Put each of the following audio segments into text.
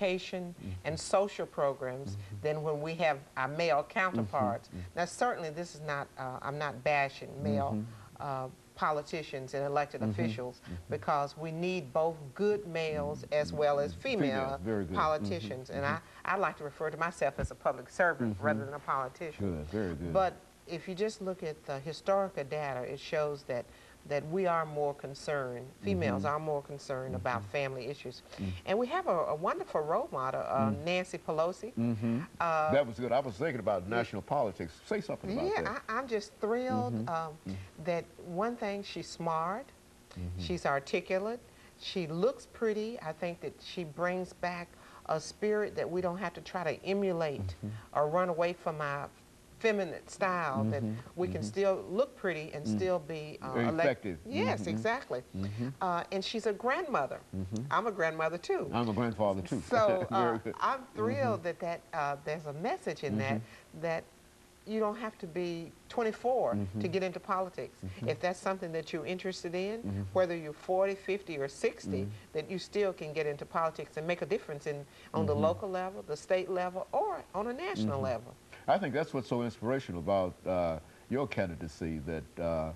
education and social programs than when we have our male counterparts. Now, certainly this is not, I'm not bashing male politicians and elected officials, because we need both good males as well as female politicians. And I like to refer to myself as a public servant rather than a politician. Good, very good. But if you just look at the historical data, it shows that we are more concerned, females are more concerned about family issues. And we have a wonderful role model, Nancy Pelosi. That was good. I was thinking about national politics. Say something about that. Yeah, I'm just thrilled that one thing, she's smart, she's articulate, she looks pretty. I think that she brings back a spirit that we don't have to try to emulate or run away from our feminine style, that we can still look pretty and still be effective. Yes, exactly. And she's a grandmother. I'm a grandmother too. I'm a grandfather too. So I'm thrilled that there's a message in that you don't have to be 24 to get into politics. If that's something that you're interested in, whether you're 40, 50, or 60, that you still can get into politics and make a difference on the local level, the state level, or on a national level. I think that's what's so inspirational about your candidacy, that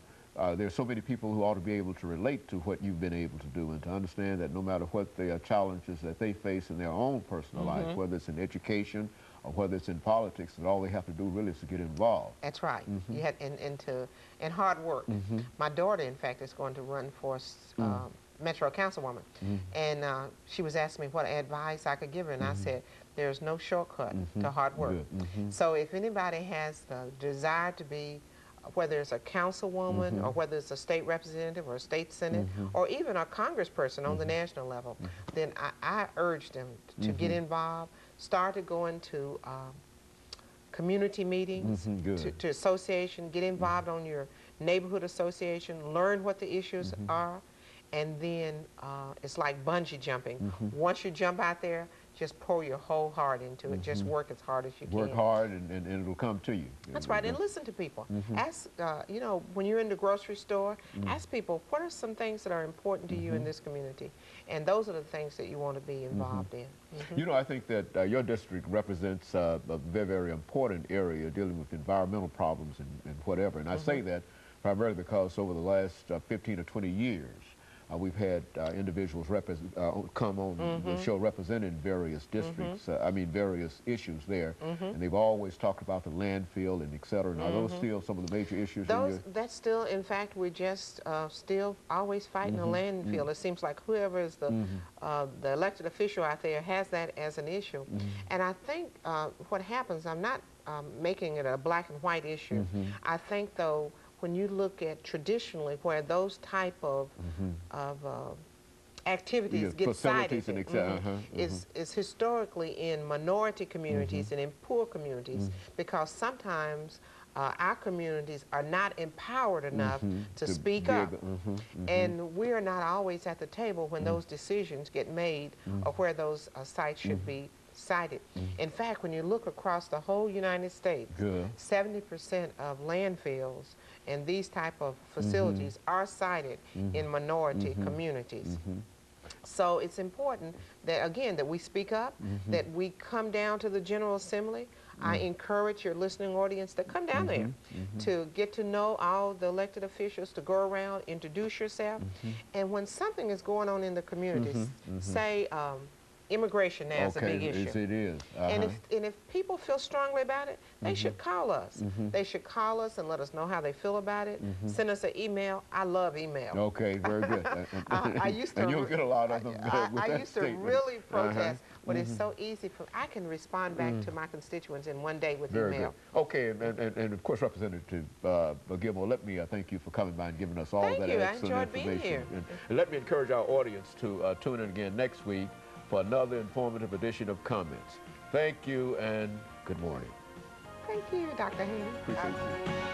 there's so many people who ought to be able to relate to what you've been able to do, and to understand that no matter what the challenges that they face in their own personal life, whether it's in education or whether it's in politics, that all they have to do really is to get involved. That's right. You had, and hard work. My daughter, in fact, is going to run for Metro Councilwoman, and she was asking me what advice I could give her, and I said, there's no shortcut to hard work. So if anybody has the desire to be, whether it's a councilwoman or whether it's a state representative or a state senate or even a congressperson on the national level, then I urge them to get involved, start to going to community meetings, to association, get involved on your neighborhood association, learn what the issues are, and then it's like bungee jumping. Once you jump out there, just pour your whole heart into it. Just work as hard as you can. Work hard, and it'll come to you. That's right, and listen to people. Ask, you know, when you're in the grocery store, ask people, what are some things that are important to you in this community? And those are the things that you want to be involved in. You know, I think that your district represents a very, very important area dealing with environmental problems and whatever. And I say that primarily because over the last 15 or 20 years, we've had individuals come on the show representing various districts, I mean various issues there, and they've always talked about the landfill and et cetera. Now, are those still some of the major issues? That's still, in fact, we're just still always fighting a landfill. It seems like whoever is the elected official out there has that as an issue. And I think what happens, I'm not making it a black and white issue. I think, though, when you look at traditionally where those type of activities get cited, is historically in minority communities and in poor communities, because sometimes our communities are not empowered enough to speak up. And we're not always at the table when those decisions get made or where those sites should be cited. In fact, when you look across the whole United States, 70% of landfills and these type of facilities are cited in minority communities. So it's important that, again, that we speak up, that we come down to the General Assembly. I encourage your listening audience to come down there to get to know all the elected officials, to go around, introduce yourself. And when something is going on in the communities, say immigration now is a big issue. Yes, it is. And if people feel strongly about it, they should call us. They should call us and let us know how they feel about it. Send us an email. I love email. Okay, very good. I used to, and you'll get a lot of them. I used to really protest, but it's so easy. I can respond back to my constituents in one day with very email. Good. Okay, and of course, Representative Gilmore, let me thank you for coming by and giving us all that excellent information. I enjoyed being here. And let me encourage our audience to tune in again next week for another informative edition of Comments. Thank you and good morning. Thank you, Dr. Haney. Appreciate you.